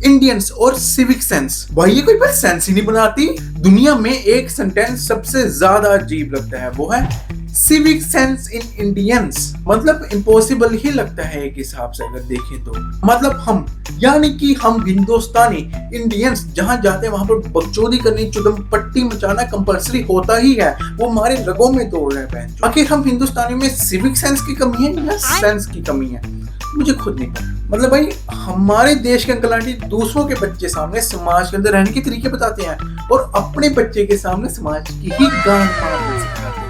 Indians और civic sense. भाई ये कोई बात सेंस ही नहीं बनाती। दुनिया में एक सेंटेंस सबसे ज्यादा अजीब लगता है, वो है सिविक सेंस इन इंडियंस। मतलब इम्पॉसिबल ही लगता है एक हिसाब से अगर देखें तो। मतलब हम, यानी कि हम हिंदुस्तानी इंडियंस जहां जाते हैं वहां पर बकचोदी करनी, चुदम पट्टी मचाना कंपलसरी होता ही है, वो हमारे रगों में दौड़ रहे हैं। आखिर हम हिंदुस्तानी में सिविक सेंस की कमी है या सेंस की कमी है, मुझे खुद नहीं पता। मतलब भाई हमारे देश के अंकल आंटी दूसरों के बच्चे सामने समाज के अंदर रहने के तरीके बताते हैं और अपने बच्चे के सामने समाज की ही गान मारना सिखाते हैं।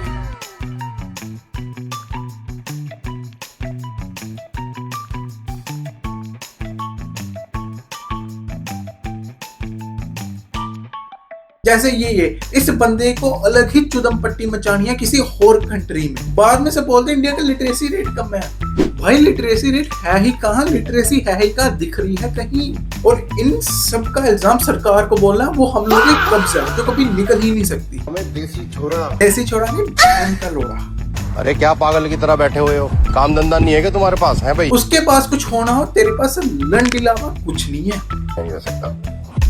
जैसे ये इस बंदे को अलग ही चुदम पट्टी मचानी है किसी और कंट्री में, बाद में से बोलते इंडिया का लिटरेसी रेट कम है। भाई लिटरेसी रेट है ही कहाँ, लिटरेसी है ही कहाँ, दिख रही है कहीं। और इन सब का इल्जाम सरकार को बोलना वो हम लोग की कब्जा है जो कभी निकल ही नहीं सकती। हमें देसी छोरा नहीं, बहन का लोड़ा। अरे क्या पागल की तरह बैठे हुए हो, काम धंधा नहीं है क्या तुम्हारे पास? है भाई, उसके पास कुछ होना हो, तेरे पास लंड इलावा कुछ नहीं है। नहीं हो सकता,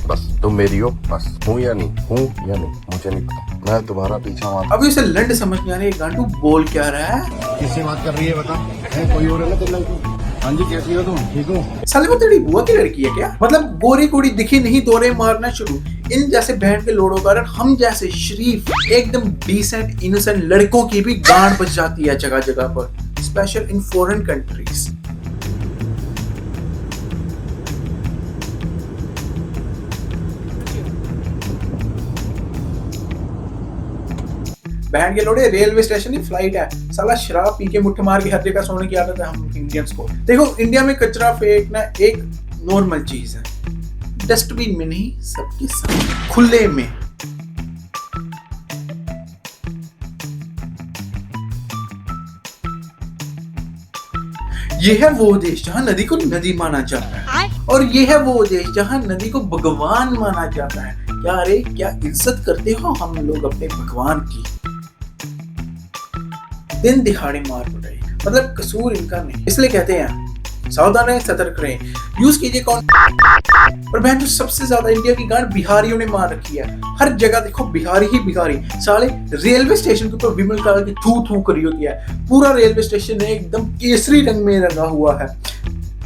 बस तुम मेरी हो, बस हूँ या नहीं मुझे नहीं पता, मैं तुम्हारा पीछा मार। अभी उसे लंड समझ नहीं आ रही, गांडू बोल क्या रहा है? किससे बात कर रही है बता? है कोई और है ना तेरे को? हाँ जी, कैसी हो तुम? ठीक हो? साले वो तेरी बुआ की लड़की है क्या? मतलब गोरी कोड़ी दिखी नहीं, दौरे मारना शुरू। इन जैसे बहन के लोड़ों कारण हम जैसे शरीफ एकदम डिसेंट इनोसेंट लड़कों की भी गांड बच जाती है जगह जगह पर, स्पेशल इन फॉरेन कंट्रीज। बहन के लोड़े रेलवे स्टेशन की फ्लाइट है, साला शराब पी के मुट्ठ मार के हर जगह सोने की आदत है हम इंडियंस को। देखो इंडिया में कचरा फेंकना एक नॉर्मल चीज है, डस्टबिन में नहीं, सबके सामने खुले में। ये है वो देश जहां नदी को नदी माना जाता है और ये है वो देश जहां नदी को भगवान माना जाता है। क्या रे, क्या इज्जत करते हो हम लोग अपने भगवान की। दिन दिहाड़े मार पड़े, मतलब कसूर इनका नहीं। इसलिए कहते हैं सावधान रहें, सतर्क रहें, यूज कीजिए कौन। और बहन जो सबसे ज्यादा इंडिया की गांड बिहारियों ने मार रखी है। हर जगह देखो बिहारी ही बिहारी। साले रेलवे स्टेशन के ऊपर विमल कलर की थू थू करी होती है, पूरा रेलवे स्टेशन एकदम केसरी रंग में रंगा हुआ है।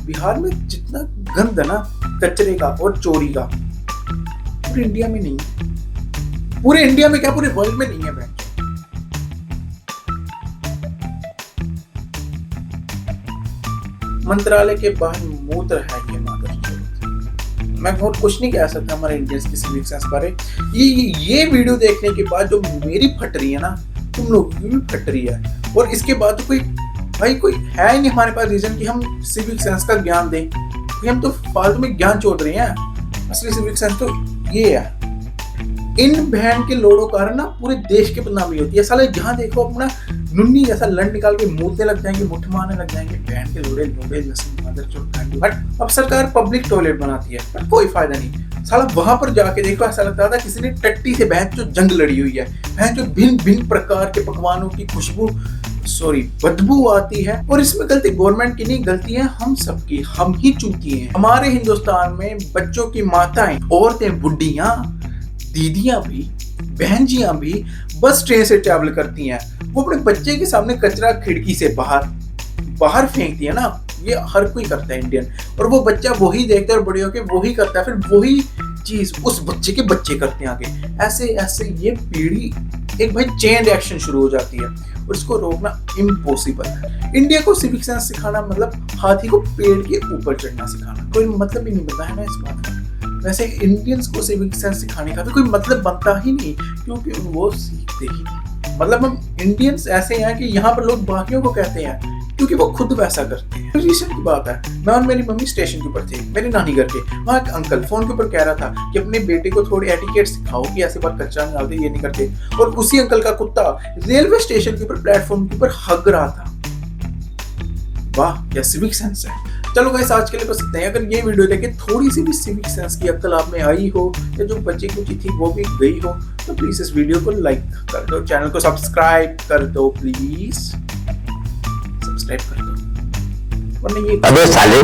बिहार में जितना गंद है ना कचरे का और चोरी का, पूरे इंडिया में नहीं है। पूरे इंडिया में क्या, पूरे वर्ल्ड में नहीं है बहन। मंत्रालय के बाहर मूत्र है ये मादर। मैं बहुत कुछ नहीं कह सकता हमारे इंडियंस की सिविक सेंस बारे। ये वीडियो देखने के बाद जो मेरी फट रही है ना, तुम लोग की भी फट रही है। और इसके बाद तो कोई है ही नहीं हमारे पास रीजन कि हम सिविक सेंस का ज्ञान दें। हम तो फालतू में ज्ञान छोड़ रहे हैं। असली सिविक सेंस तो ये है। इन बहन के लोड़ों कारण ना पूरे देश की बदनामी होती है। साले जहां देखो अपना नुन्नी जैसा लंड निकाल के मूतने लग जाएंगे, मुट्ठ मारने लग जाएंगे। बहन के लोड़े लोड़े जैसे बट अब सरकार पब्लिक टॉयलेट बनाती है, पर कोई फायदा नहीं। साला वहां पर जाके देखो ऐसा लगता था किसी ने टट्टी से बहन जो जंग लड़ी हुई है। बहन जो भिन्न भिन्न प्रकार के पकवानों की बदबू आती है। और इसमें गलती गवर्नमेंट की नहीं, गलती है हम सबकी। हम ही चूती हैं। हमारे हिंदुस्तान में बच्चों की माताएं, औरतें, बुढ़ियां, दीदियां भी, बहनजियां भी बस ट्रेन से ट्रैवल करती हैं। वो अपने बच्चे के सामने कचरा खिड़की से बाहर फेंकती है ना। ये हर कोई करता है इंडियन, और वो बच्चा वही देखता है और बड़े होके वही करता है, फिर वही चीज उस बच्चे के बच्चे करते हैं आगे। ऐसे ऐसे ये पीढ़ी एक भाई चेन रिएक्शन शुरू हो जाती है और इसको रोकना इम्पॉसिबल है। इंडिया को सिविक सेंस सिखाना मतलब हाथी को पेड़ के ऊपर चढ़ना सिखाना, कोई मतलब ही नहीं बनता है ना इस बात का। वैसे इंडियंस को सिविक सेंस सिखाने का भी कोई मतलब बनता ही नहीं, क्योंकि वो सीखते ही नहीं। मतलब हम इंडियंस ऐसे हैं कि यहाँ पर लोग बाकियों को कहते हैं क्योंकि वो खुद वैसा करते हैं। रिसेंट की बात है, मैं और मेरी मम्मी स्टेशन के ऊपर थे, मेरे नानी घर के। वहाँ एक अंकल फोन के ऊपर कह रहा था कि अपने बेटे को थोड़ी एटिकेट सिखाओ कि ऐसे बार कचरा नहीं डालते, ये नहीं करते। और उसी अंकल का कुत्ता रेलवे स्टेशन के ऊपर प्लेटफॉर्म के ऊपर हग रहा था। वाह क्या सिविक सेंस है। चलो गाइस आज के लिए बस इतना ही। अगर ये वीडियो देखे थोड़ी सी भी सिविक सेंस की अक्ल आप में आई हो या जो बच्चे की थी वो भी गई हो, तो प्लीज इस वीडियो को लाइक कर दो, चैनल को सब्सक्राइब कर दो, प्लीज सब्सक्राइब कर दो। वरना ये अबे साले